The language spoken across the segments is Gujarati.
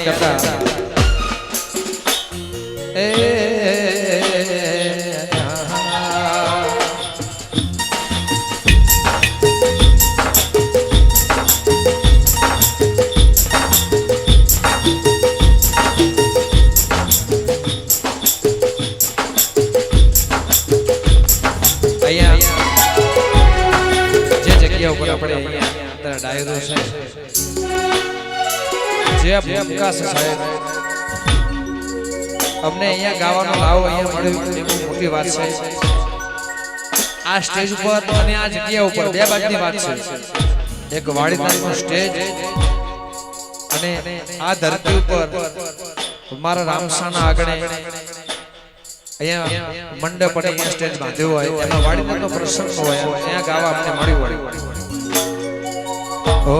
કરતા ડાયરો છે જે પ્રકાશ સાહેબ અમને અહીંયા ગાવાનો લાવો અહીંયા મળ્યું એ બહુ મોટી વાત છે આ સ્ટેજ ઉપર અને આ જગ્યા ઉપર બે બાજુની વાત છે એક વાડીદારનું સ્ટેજ અને આ ધરતી ઉપર મારા રામસાના આગળ અહીંયા મંડપ અને અહીંયા સ્ટેજ બાંધ્યો હોય એમાં વાડીદારનો પ્રસંગ હોય અહીંયા ગાવા અમને મળ્યું હોય ओ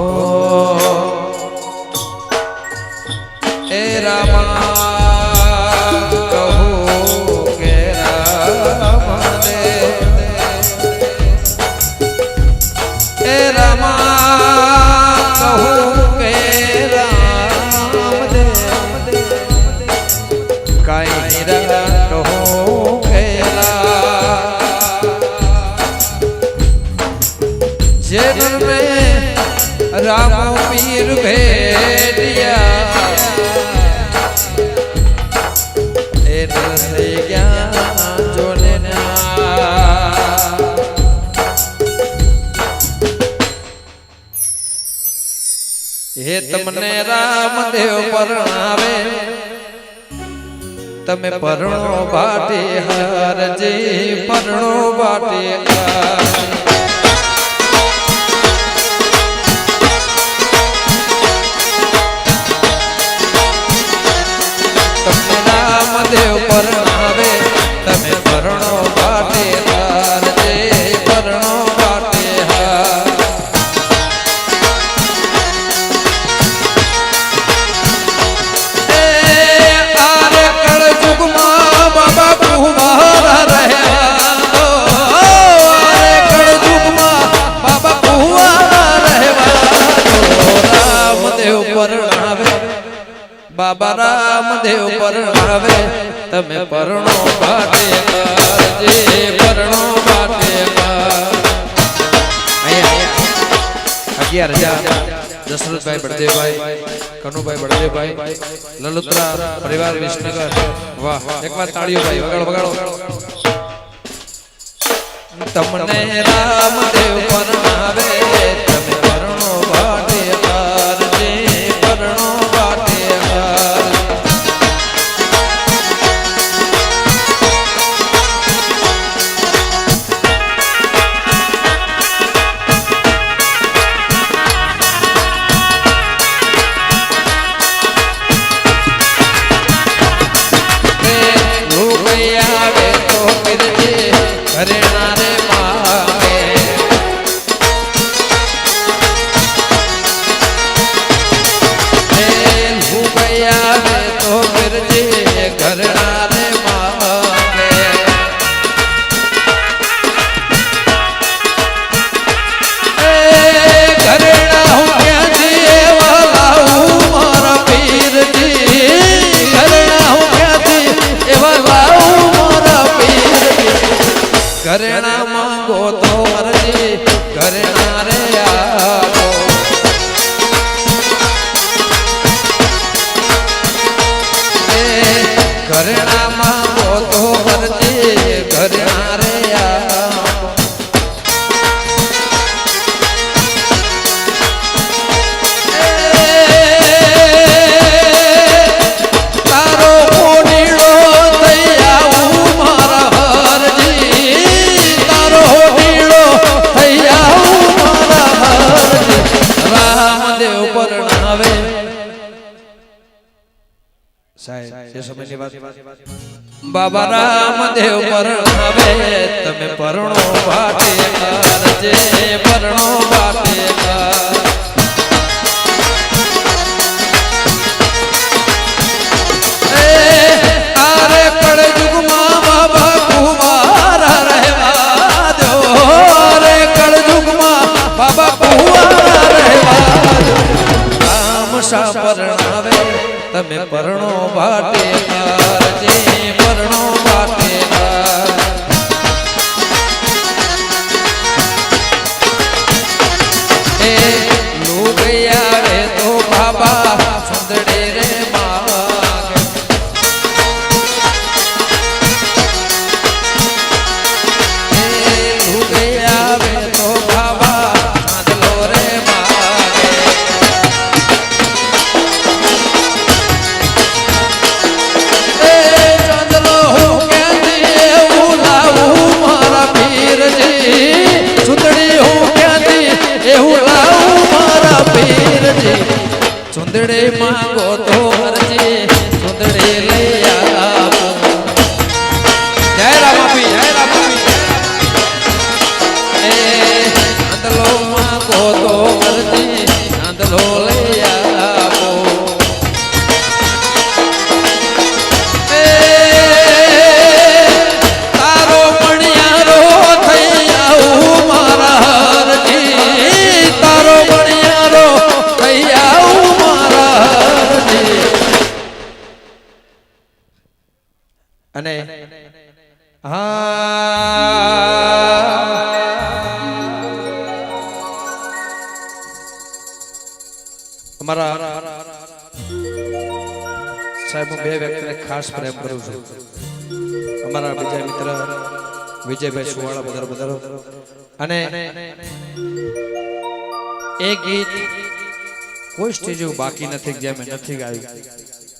ए रामा कहूँ के राम दे ए रामा कहूँ के राम दे काई रा कहूँ के जेल में राम पीर भेटिया ए नरसे ज्ञान जो लेना हे तमने रामदेव परणावे तमे परણો બાટે હારજે પરણો બાટે देव परणावे तमे परણો बाटे हार जे परણો बाटे हार ए आरे कल जुग मां बाबा कुंवारा रहवा दो आरे कल जुग मां बाबा कुंवारा रहवा दो रामदेव परणावे बाबा रामदेव परणावे तमे परણો બાટે કરજે પરણો બાટે કર 11,000 દશરથભાઈ બળદેવભાઈ કનુભાઈ બળદેવભાઈ લલુત્રા પરિવાર વિસનગર વાહ એકવાર તાળીઓ ભાઈ વગાડો તમને રામદેવ પરણાવે તમે પરણો બાટે કરજે પરણો બાટે घरेणा मांगो तो मर्जी घरेणा रे आओ घरेणा मांगो तो मर्जी घरेणा रे आओ तारो कोनीड़ो थैया मारा बाबा रामदेव परणावे तमे परણો બાટે કરજે પરણો બાટે આરે કળ યુગમાં બાબા કુંવારા રહેવા દો રે કળ યુગમાં બાબા કુંવારા રહેવા દો રામ સા પરણાવે તમે પરણો ભાટે કરજે પરણો ભાટે એ લુગયા રે તો બાબા સુંદડે રે માગે એ લુગયા રે તો બાબા ચાંદલો રે માગે એ ચાંદલો હું ક્યાંથી એવું લાવું મારા પીરજી સુંદડી હું ક્યાંથી એવું લાવું મારા પીરજી સુંદડે માંગો તો હરજી સુંદડે લઈ આવો જય રામાપી જય રામાપી એ ચાંદલો માંગો તો હરજી ચાંદલો લઈ આવો એ તારો મણિયારો થઈ આવું મારા હરજી તારો મણિયારો થઈ આવું મારા હરજી અને અમારા સાહેબ હું બે વ્યક્તિને ખાસ પ્રેમ કરું છું અમારા બીજા મિત્ર વિજયભાઈ સુવાળા બધારો અને એ ગીત કોઈ સ્ટેજ એવું બાકી નથી જે મેં નથી ગાયું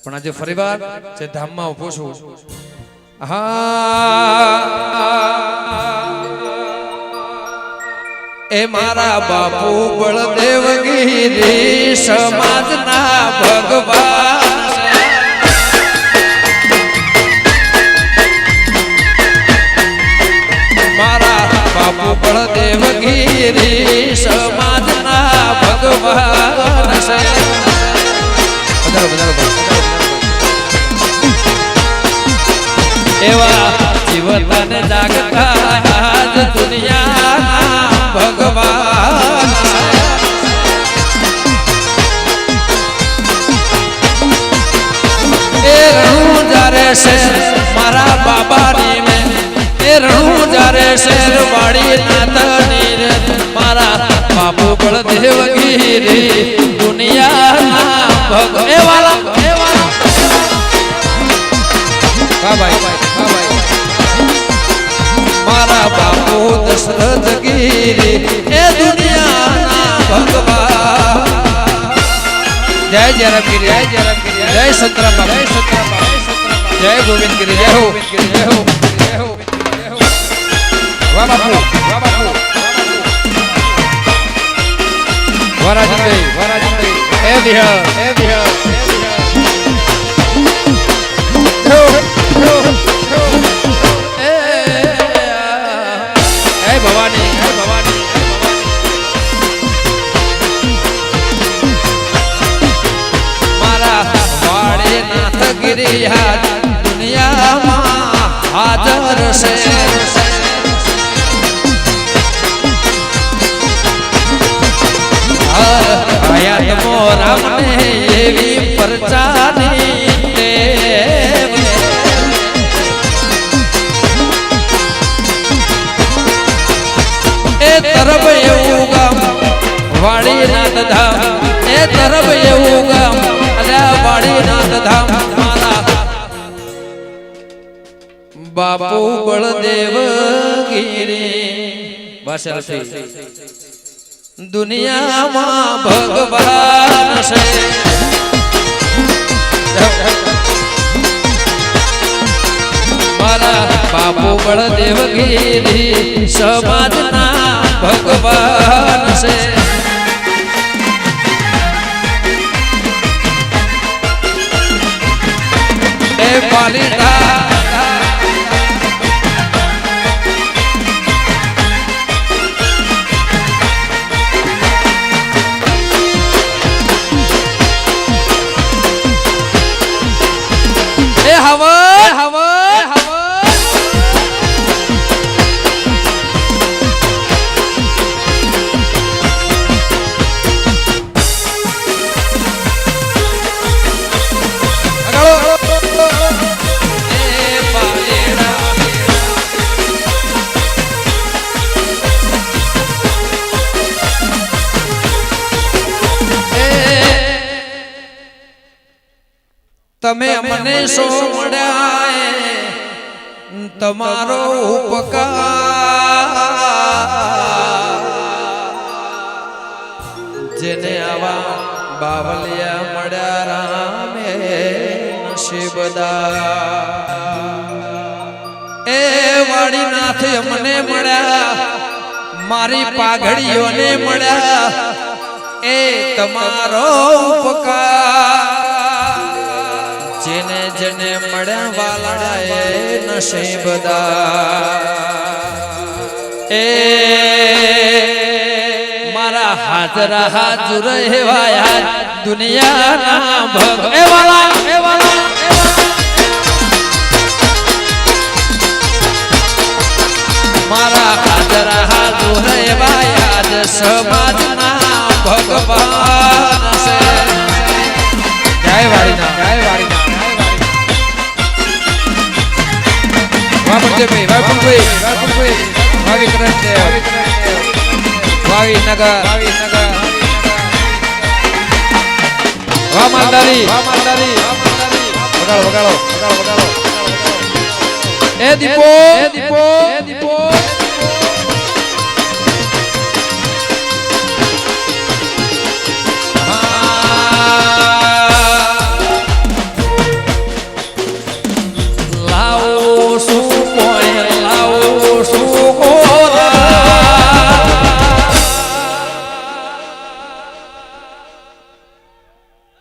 પણ આજે ફરીવાર જે ધામમાં ઉભો છું એ મારા બાપુ બળદેવગીરી સમાજના ભગવાન મારા બાપુ બળદેવગીરી સમાજના ભગવાન એવા જીવતન જાગતા આજ દુનિયાના ભગવાન એ રણું જારે છે મારા બાબાની મેં એ રણું જારે શેર વાડી નાથની રે મારા બાપુ બળદેવગીરી દુનિયાના ભગવાન એ વાલા હા ભાઈ મારા બાપુ દશરથ ગીરી એ દુનિયાના ભગવાન જય જય રામગીરી જય જય રામગીરી જય સંતરામ જય સંતરામ જય ગોવિંદગીરી જય હો જય હો જય હો વાહ બાપુ વરાજભાઈ એ દિહા દુનિયામાં હાજર છે હયાત મોરામને એવી પરચાની એ તરફ એવું ગામ વાડીનાથ ધામ એ તરફ એવું ગામ અલ્યા વાડીનાથ ધામ બાપુ બળદેવગીરી બસ દુનિયામાં ભગવાન છે મારા બાપુ બળદેવગીરી સમાજના ભગવાન છે એ પાલિતા તમે મને સો મળ્યા તમારો ઉપકાર જેને આવા બાવલિયા મળ્યા રામે નસીબદા એ વાડીનાથ મને મળ્યા મારી પાઘડીઓને મળ્યા એ તમારો ઉપકાર જેને જેને મળ્યા વાલા એ નસીબદા એ મારા હાજરા હાજર હેવાયા દુનિયાના ભગ એ વાલા મારા હાજરા હાજર હેવાયા સમાજના ભગવાન છે જય વાળીના વાપરજે ભાઈ ભાવી કૃષ્ણ ભાવી નગર વા માલદારી વગાડો એ દીપો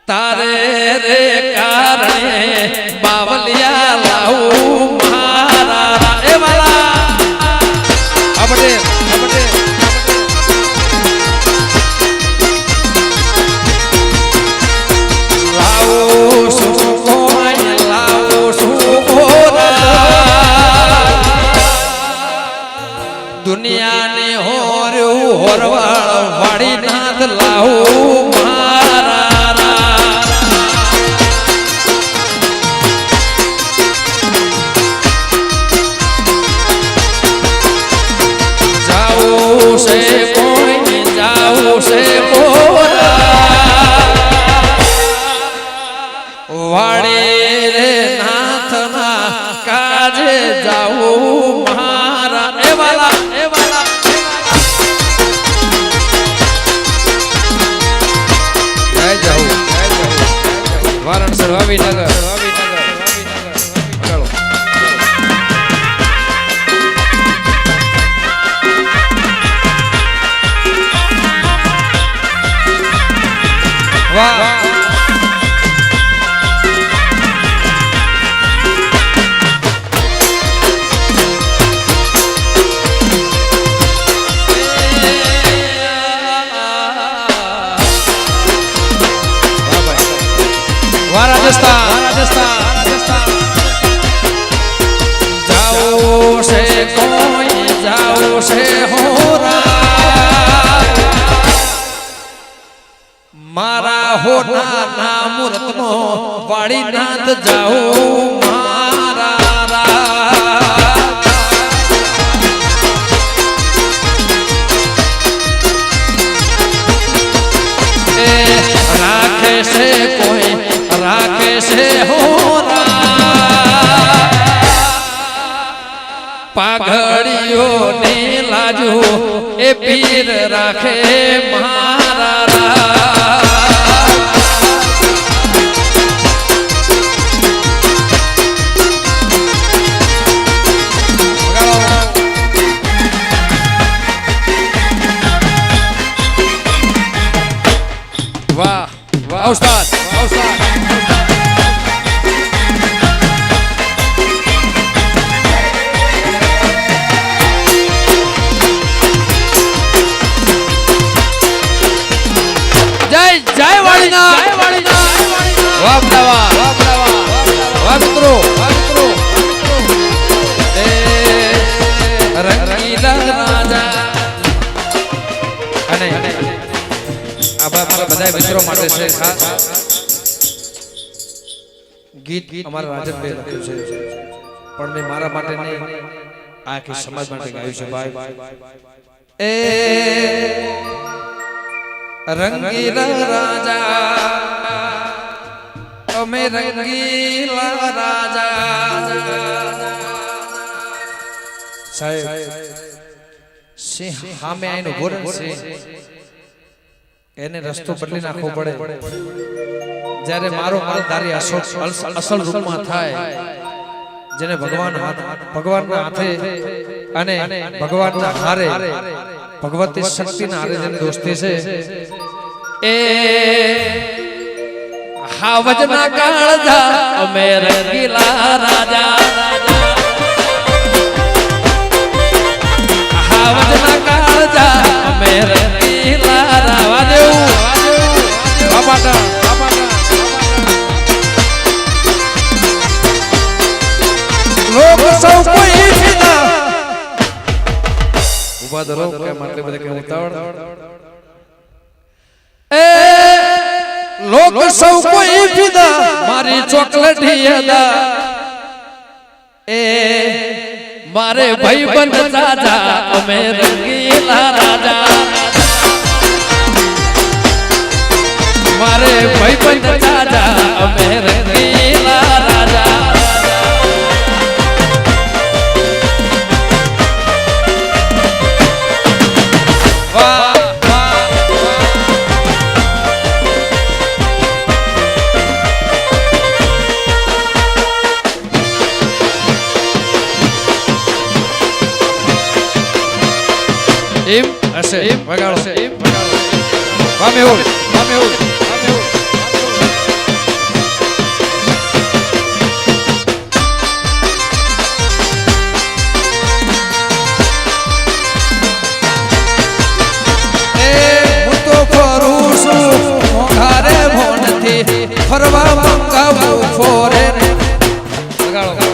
તારે રે કારણે બાવલિયા લાવું મારા એ વાલા આપડે લાવું શું દુનિયાને હોરવાળ વાડી નાથ લાવું વાડે રે નાથના કાજે જાવું મારા એ વાલા જાવું વારાણસી વાવીનગર ચાલો વાહ રાજસ્થાન જાઓ છે કોઈ જાઓ છે હોરા મારા હોના ના મૂર્તનો વાડીનાથ જાઓ મારા રાખે છે કોઈ રાખે છે હોરા પાઘડીઓ ને લાજુ એ પીર રાખે મારા વાહ વાહ ઉસ્તાદ જય વાળીના વાહ મિત્રો એ રંગીલા રાજા અને આ મારા બધા મિત્રો માટે છે ખાસ ગીત અમારા રાજનભાઈ લખ્યું છે પણ મેં મારા માટે નહીં આખી સમાજ માટે ગાયું છે ભાઈ એ રંગીલા રાજા અમે રંગીલા રાજા સાહેબ સિંહ સામે આવીને ઉભો રહે એને રસ્તો બદલી નાખવો પડે જ્યારે મારો માલધારી અસલ રૂપમાં થાય જેને ભગવાનના હાથે અને ભગવાનના હારે ભગવતી શક્તિના હારે જેની દોસ્તી છે એ હાવજના કાળજા અમે રંગીલા રાજા હાવજના કાળજા અમે રંગીલા રાવા દેવું બાપાટા લોક સૌ કોઈ ફિદા ઉભા ધરો કે માટે બધે કે ઉતાવળ એ લોક સૌ કોઈ ફિદા મારી ચોકલેટી અદા એ મારે ભાઈબંધ રાજા અમે રંગીલા રાજા મારે ભાઈબંધ રાજા અમે રંગીલા રાજા એમ હશે વગાડો વામે ઓલ એ હું તો ફરું છું મોંઘારે ભોનથી ફરવા મંગાવું ફોરે વગાડો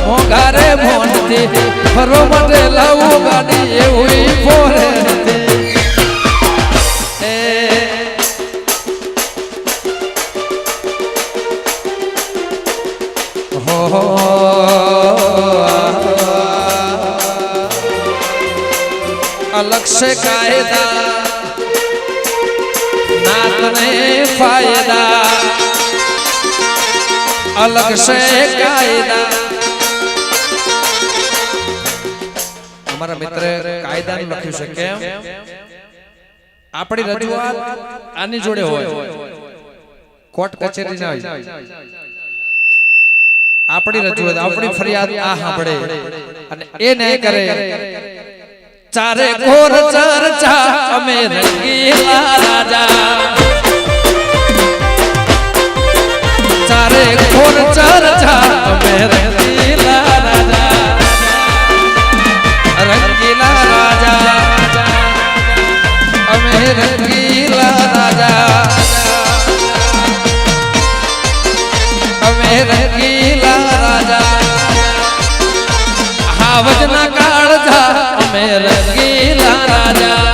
મોંઘારે ભોનથી ફરો માટે લાવું ગાડી એવું ફોરે અલગ સે કાયદા નાતને ફાયદા અલગ સે કાયદા અમારા મિત્ર કાયદાનું લખ્યું છે કેમ આપણી રજૂઆત આની જોડે હોય કોર્ટ કચેરી ના હોય આપણી રજૂઆત આપણી ફરિયાદ આ સાંભળે અને એ નહીં કરે ચારે કોર ચર્ચા અમે રંગીલા રાજા ચારે કોર ચર્ચા અમે રંગીલા રાજા રંગીલા રાજા અમે રંગીલા રાજા અમે રંગીલા રાજા હાવજના કાળજા અમે રંગીલા રાજા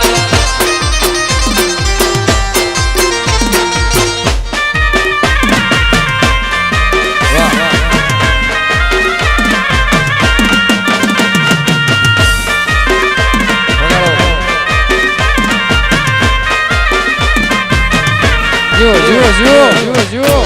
જુઓ